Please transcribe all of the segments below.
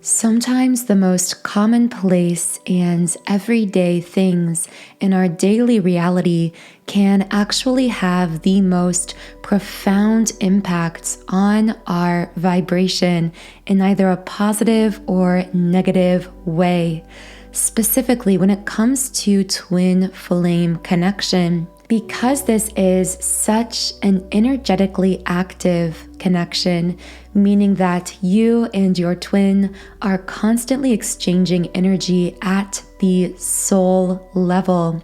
Sometimes the most commonplace and everyday things in our daily reality can actually have the most profound impacts on our vibration in either a positive or negative way. Specifically, when it comes to twin flame connection, because this is such an energetically active connection, meaning that you and your twin are constantly exchanging energy at the soul level.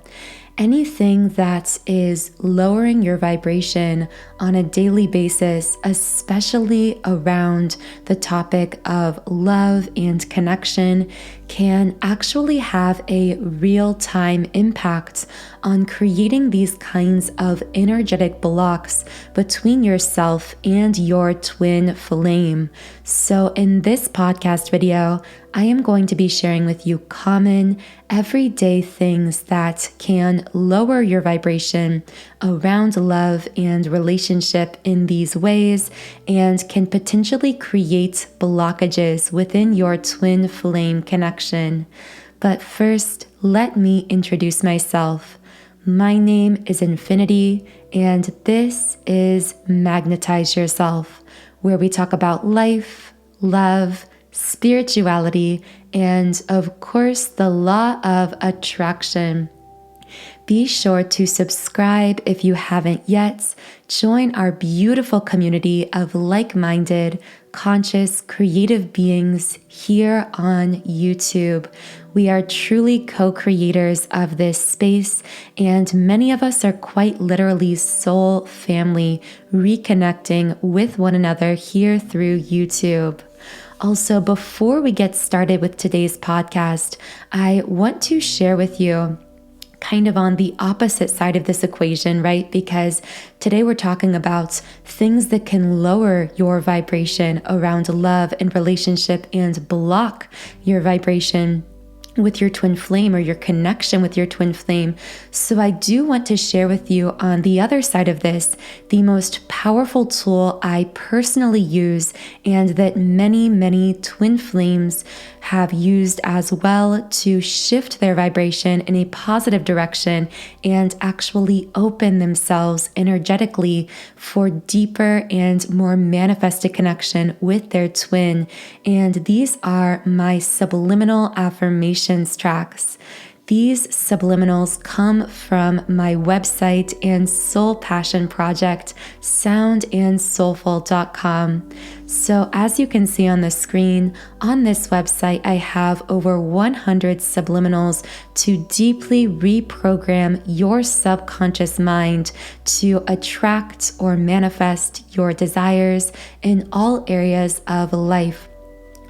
Anything that is lowering your vibration on a daily basis, especially around the topic of love and connection, can actually have a real-time impact on creating these kinds of energetic blocks between yourself and your twin flame. So in this podcast video, I am going to be sharing with you common, everyday things that can lower your vibration around love and relationship in these ways and can potentially create blockages within your twin flame connection. But first, let me introduce myself. My name is Infinity, and this is Magnetize Yourself, where we talk about life, love, spirituality, and of course, the law of attraction. Be sure to subscribe if you haven't yet. Join our beautiful community of like-minded, conscious, creative beings here on YouTube. We are truly co-creators of this space, and many of us are quite literally soul family, reconnecting with one another here through YouTube. Also, before we get started with today's podcast, I want to share with you kind of on the opposite side of this equation, right? Because today we're talking about things that can lower your vibration around love and relationship and block your vibration with your twin flame or your connection with your twin flame. So I do want to share with you on the other side of this, the most powerful tool I personally use and that many twin flames have used as well to shift their vibration in a positive direction and actually open themselves energetically for deeper and more manifested connection with their twin. And these are my subliminal affirmations tracks. These subliminals come from my website and soul passion project, soundandsoulful.com. So as you can see on the screen, on this website, I have over 100 subliminals to deeply reprogram your subconscious mind to attract or manifest your desires in all areas of life.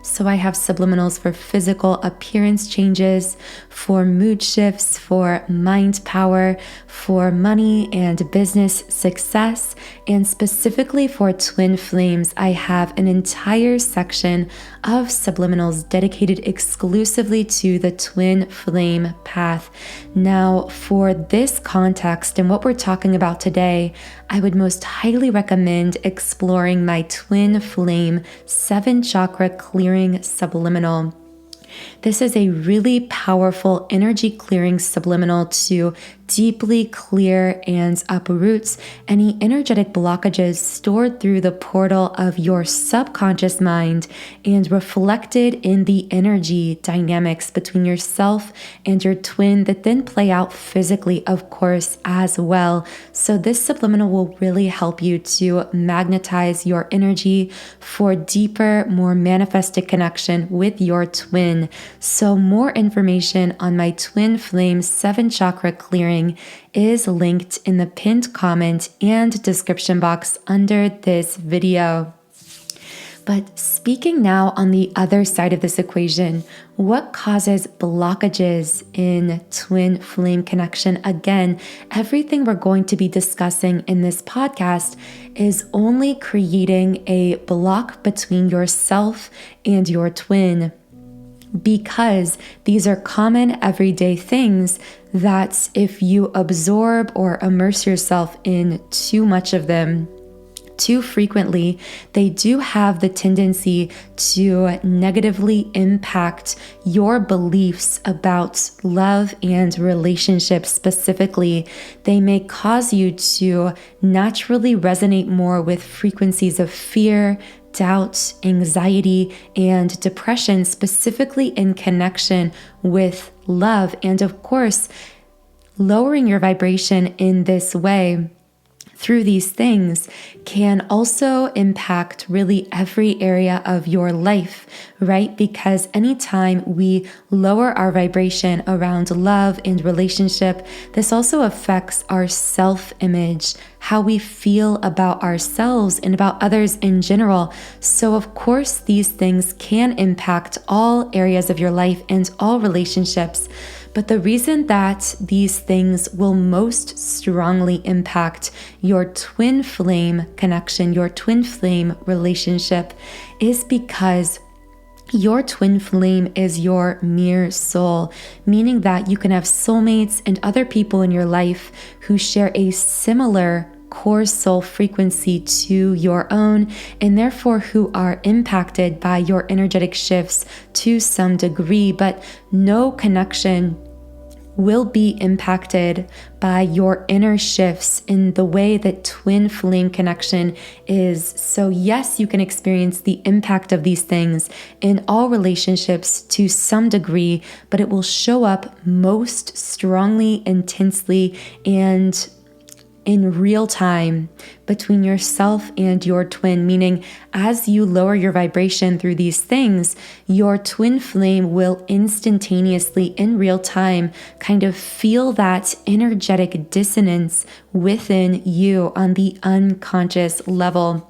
So I have subliminals for physical appearance changes, for mood shifts, for mind power, for money and business success, and specifically for twin flames, I have an entire section of subliminals dedicated exclusively to the twin flame path. Now, for this context and what we're talking about today, I would most highly recommend exploring my twin flame 7-chakra clearing subliminal. This is a really powerful energy clearing subliminal to deeply clear and uproot any energetic blockages stored through the portal of your subconscious mind and reflected in the energy dynamics between yourself and your twin that then play out physically, of course, as well. So this subliminal will really help you to magnetize your energy for deeper, more manifested connection with your twin. So more information on my twin flame 7-chakra clearing is linked in the pinned comment and description box under this video. But speaking now on the other side of this equation, what causes blockages in twin flame connection? Again, everything we're going to be discussing in this podcast is only creating a block between yourself and your twin, because these are common everyday things that if you absorb or immerse yourself in too much of them, too frequently, they do have the tendency to negatively impact your beliefs about love and relationships specifically. They may cause you to naturally resonate more with frequencies of fear, doubt, anxiety, and depression, specifically in connection with love. And of course, lowering your vibration in this way through these things can also impact really every area of your life, right? Because anytime we lower our vibration around love and relationship, this also affects our self-image, how we feel about ourselves and about others in general. So of course, these things can impact all areas of your life and all relationships. But the reason that these things will most strongly impact your twin flame connection, your twin flame relationship, is because your twin flame is your mirror soul, meaning that you can have soulmates and other people in your life who share a similar core soul frequency to your own, and therefore who are impacted by your energetic shifts to some degree, but no connection will be impacted by your inner shifts in the way that twin flame connection is. So yes, you can experience the impact of these things in all relationships to some degree, but it will show up most strongly, intensely, and in real time between yourself and your twin, meaning as you lower your vibration through these things, your twin flame will instantaneously, in real time, kind of feel that energetic dissonance within you on the unconscious level.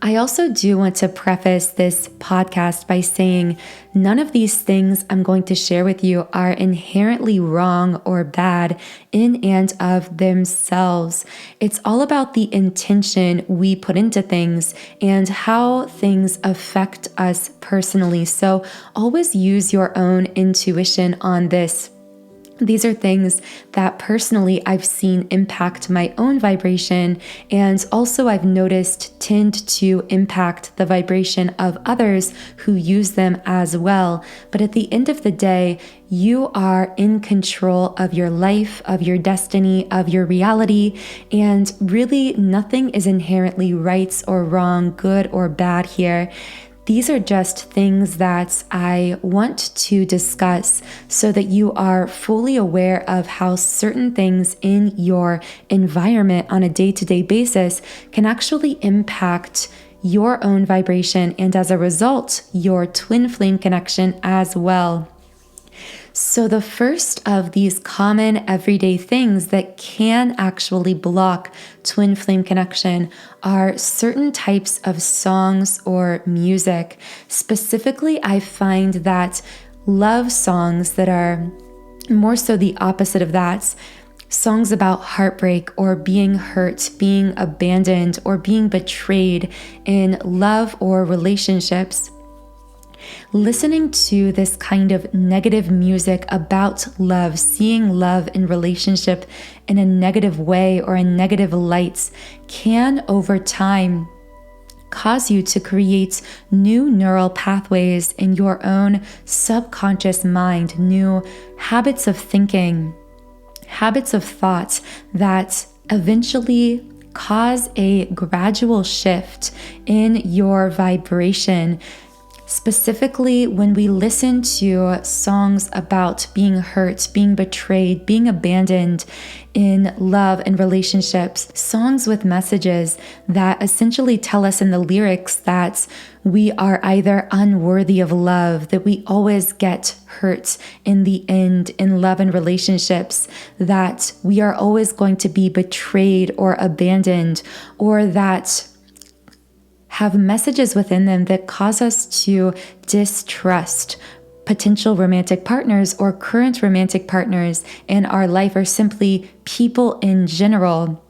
I also do want to preface this podcast by saying none of these things I'm going to share with you are inherently wrong or bad in and of themselves. It's all about the intention we put into things and how things affect us personally. So always use your own intuition on this. These are things that personally I've seen impact my own vibration, and also I've noticed tend to impact the vibration of others who use them as well. But at the end of the day, you are in control of your life, of your destiny, of your reality, and really nothing is inherently right or wrong, good or bad here. These are just things that I want to discuss so that you are fully aware of how certain things in your environment on a day-to-day basis can actually impact your own vibration and as a result, your twin flame connection as well. So the first of these common everyday things that can actually block twin flame connection are certain types of songs or music. Specifically, I find that love songs that are more so the opposite of that, songs about heartbreak or being hurt, being abandoned, or being betrayed in love or relationships. Listening to this kind of negative music about love, seeing love in relationship in a negative way or a negative light can over time cause you to create new neural pathways in your own subconscious mind, new habits of thinking, habits of thought that eventually cause a gradual shift in your vibration. Specifically, when we listen to songs about being hurt, being betrayed, being abandoned in love and relationships, songs with messages that essentially tell us in the lyrics that we are either unworthy of love, that we always get hurt in the end in love and relationships, that we are always going to be betrayed or abandoned, or that have messages within them that cause us to distrust potential romantic partners or current romantic partners in our life, or simply people in general.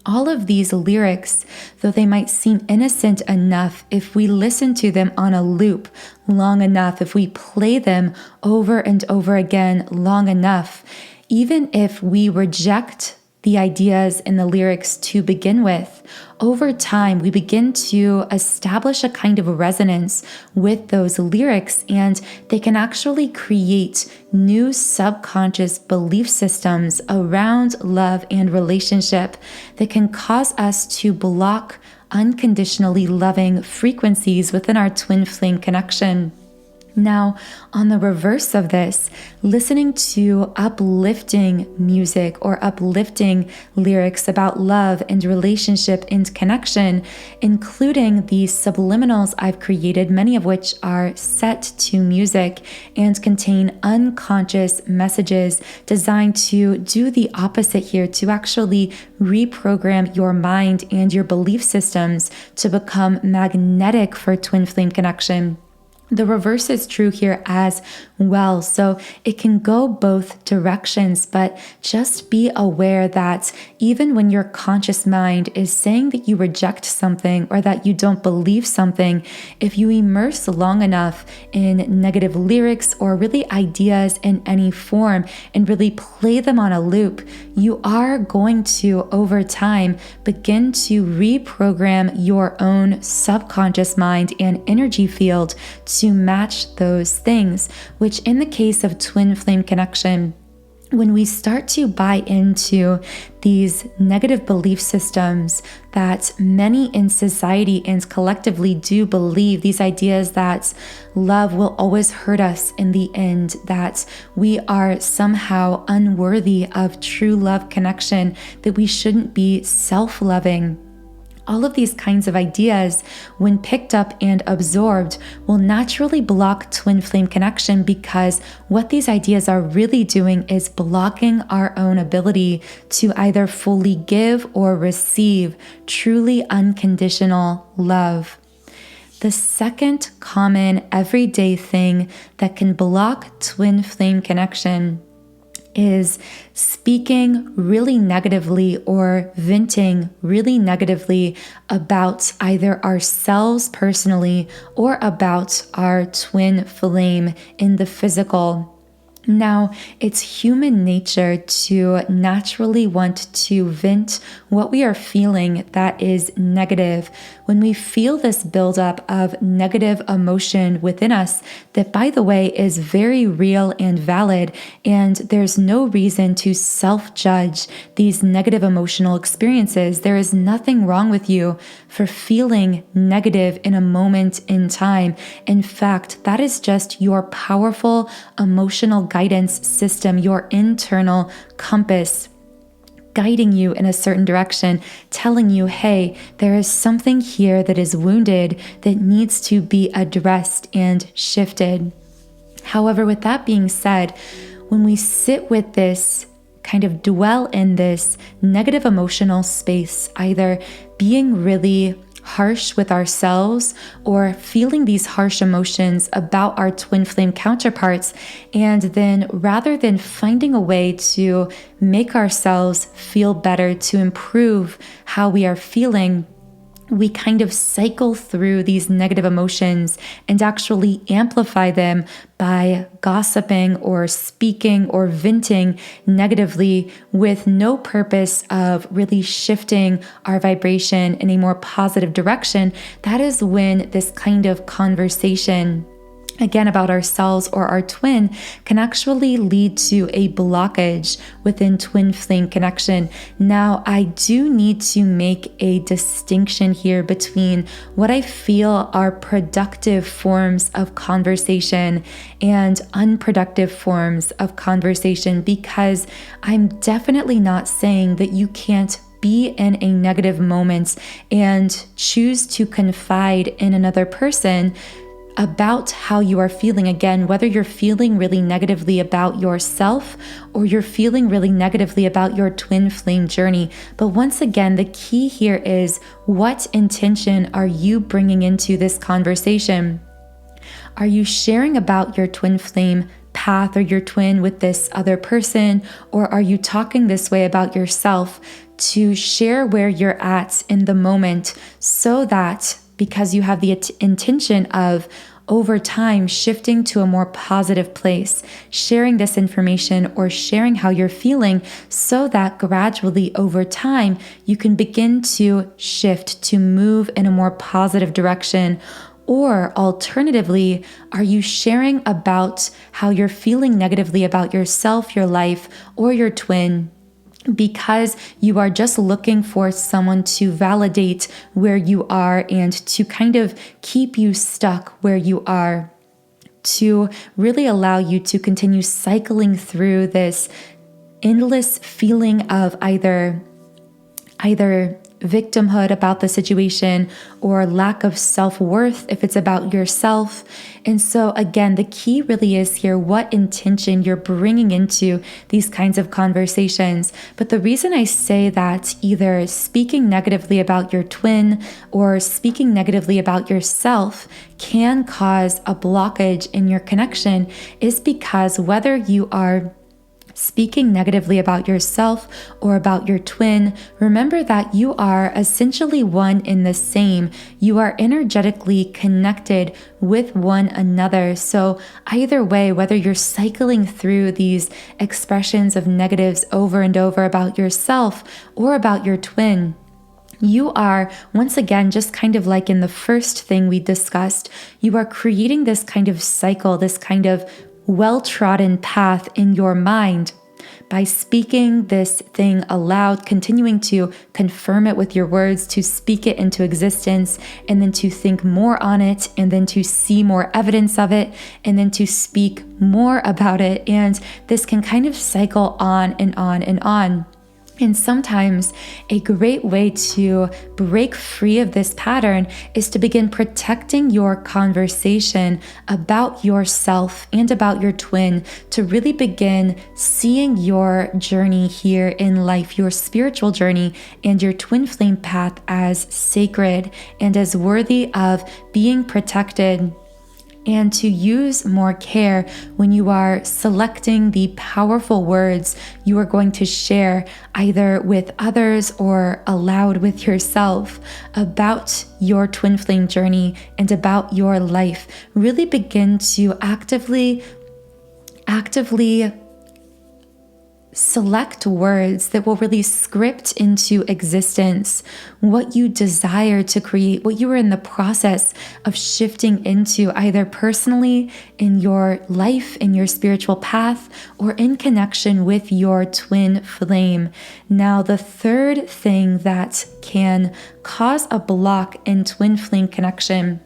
All of these lyrics, though they might seem innocent enough, if we listen to them on a loop long enough, if we play them over and over again long enough, even if we reject the ideas in the lyrics to begin with, over time, we begin to establish a kind of resonance with those lyrics, and they can actually create new subconscious belief systems around love and relationship that can cause us to block unconditionally loving frequencies within our twin flame connection. Now, on the reverse of this, listening to uplifting music or uplifting lyrics about love and relationship and connection, including the subliminals I've created, many of which are set to music and contain unconscious messages designed to do the opposite here, to actually reprogram your mind and your belief systems to become magnetic for twin flame connection. The reverse is true here as well. So it can go both directions, but just be aware that even when your conscious mind is saying that you reject something or that you don't believe something, if you immerse long enough in negative lyrics or really ideas in any form and really play them on a loop, you are going to, over time, begin to reprogram your own subconscious mind and energy field to match those things, which in the case of twin flame connection, when we start to buy into these negative belief systems that many in society and collectively do believe, these ideas that love will always hurt us in the end, that we are somehow unworthy of true love connection, that we shouldn't be self-loving. All of these kinds of ideas, when picked up and absorbed, will naturally block twin flame connection, because what these ideas are really doing is blocking our own ability to either fully give or receive truly unconditional love. The second common everyday thing that can block twin flame connection is speaking really negatively or venting really negatively about either ourselves personally or about our twin flame in the physical. Now, it's human nature to naturally want to vent what we are feeling that is negative. When we feel this buildup of negative emotion within us, that, by the way, is very real and valid, and there's no reason to self-judge these negative emotional experiences. There is nothing wrong with you for feeling negative in a moment in time. In fact, that is just your powerful emotional guidance system, your internal compass, guiding you in a certain direction, telling you, hey, there is something here that is wounded that needs to be addressed and shifted. However, with that being said, when we sit with this, kind of dwell in this negative emotional space, either being really harsh with ourselves or feeling these harsh emotions about our twin flame counterparts, and then rather than finding a way to make ourselves feel better, to improve how we are feeling, we kind of cycle through these negative emotions and actually amplify them by gossiping or speaking or venting negatively with no purpose of really shifting our vibration in a more positive direction. That is when this kind of conversation, again, about ourselves or our twin, can actually lead to a blockage within twin flame connection. Now, I do need to make a distinction here between what I feel are productive forms of conversation and unproductive forms of conversation, because I'm definitely not saying that you can't be in a negative moment and choose to confide in another person about how you are feeling. Again, whether you're feeling really negatively about yourself or you're feeling really negatively about your twin flame journey. But once again, the key here is, what intention are you bringing into this conversation? Are you sharing about your twin flame path or your twin with this other person? Or are you talking this way about yourself to share where you're at in the moment, so that because you have the intention of over time shifting to a more positive place, sharing this information or sharing how you're feeling so that gradually over time you can begin to shift to move in a more positive direction. Or alternatively, are you sharing about how you're feeling negatively about yourself, your life, or your twin because you are just looking for someone to validate where you are and to kind of keep you stuck where you are, to really allow you to continue cycling through this endless feeling of either victimhood about the situation or lack of self-worth if it's about yourself. And so again, the key really is here what intention you're bringing into these kinds of conversations. But the reason I say that either speaking negatively about your twin or speaking negatively about yourself can cause a blockage in your connection is because whether you are speaking negatively about yourself or about your twin, remember that you are essentially one in the same. You are energetically connected with one another. So either way, whether you're cycling through these expressions of negatives over and over about yourself or about your twin, you are, once again, just kind of like in the first thing we discussed, you are creating this kind of cycle, this kind of well-trodden path in your mind by speaking this thing aloud, continuing to confirm it with your words, to speak it into existence, and then to think more on it, and then to see more evidence of it, and then to speak more about it. And this can kind of cycle on and on and on. And sometimes a great way to break free of this pattern is to begin protecting your conversation about yourself and about your twin, to really begin seeing your journey here in life, your spiritual journey and your twin flame path as sacred and as worthy of being protected, and to use more care when you are selecting the powerful words you are going to share either with others or aloud with yourself about your twin flame journey and about your life. Really begin to actively select words that will really script into existence what you desire to create, what you are in the process of shifting into, either personally in your life, in your spiritual path, or in connection with your twin flame. Now, the third thing that can cause a block in twin flame connection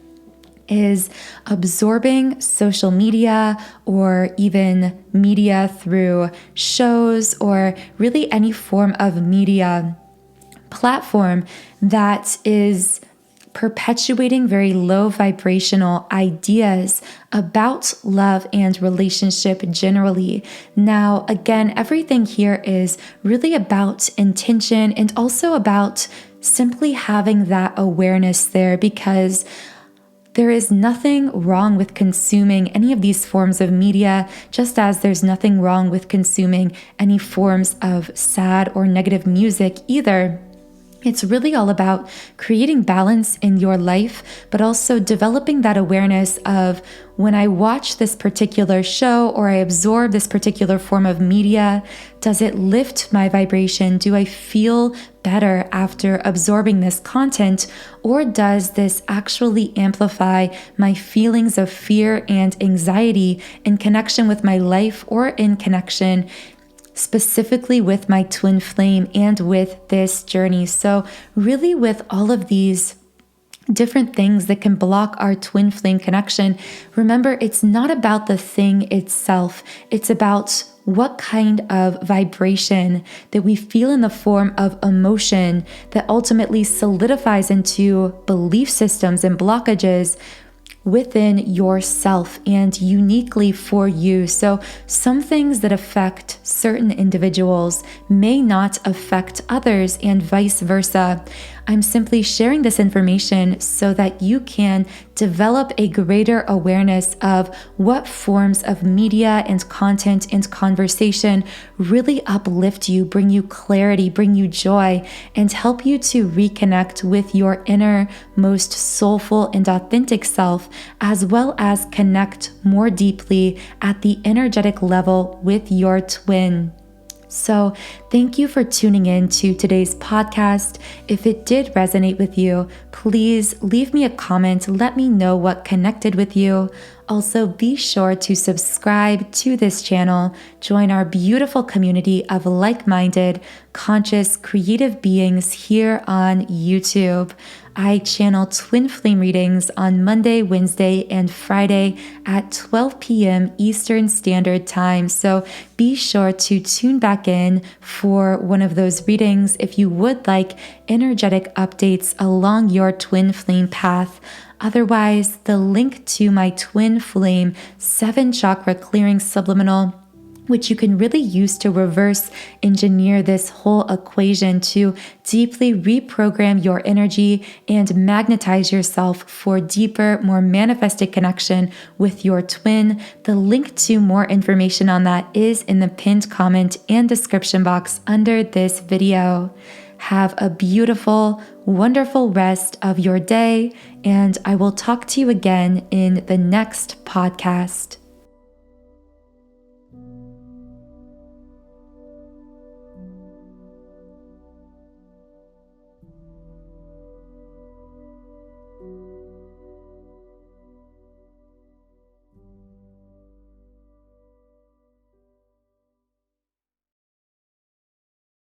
is absorbing social media or even media through shows or really any form of media platform that is perpetuating very low vibrational ideas about love and relationship generally. Now, again, everything here is really about intention and also about simply having that awareness there, because there is nothing wrong with consuming any of these forms of media, just as there's nothing wrong with consuming any forms of sad or negative music either. It's really all about creating balance in your life, but also developing that awareness of, when I watch this particular show or I absorb this particular form of media, does it lift my vibration? Do I feel better after absorbing this content? Or does this actually amplify my feelings of fear and anxiety in connection with my life or in connection specifically with my twin flame and with this journey? So really, with all of these different things that can block our twin flame connection, remember, it's not about the thing itself. It's about what kind of vibration that we feel in the form of emotion that ultimately solidifies into belief systems and blockages within yourself and uniquely for you. So some things that affect certain individuals may not affect others, and vice versa. I'm simply sharing this information so that you can develop a greater awareness of what forms of media and content and conversation really uplift you, bring you clarity, bring you joy, and help you to reconnect with your inner, most soulful and authentic self, as well as connect more deeply at the energetic level with your twin. So thank you for tuning in to today's podcast. If it did resonate with you, please leave me a comment. Let me know what connected with you. Also, be sure to subscribe to this channel. Join our beautiful community of like-minded, conscious, creative beings here on YouTube. I channel twin flame readings on Monday, Wednesday, and Friday at 12 p.m. Eastern Standard Time. So be sure to tune back in for one of those readings if you would like energetic updates along your twin flame path. Otherwise, the link to my twin flame 7-chakra clearing subliminal, which you can really use to reverse engineer this whole equation to deeply reprogram your energy and magnetize yourself for deeper, more manifested connection with your twin. The link to more information on that is in the pinned comment and description box under this video. Have a beautiful, wonderful rest of your day, and I will talk to you again in the next podcast.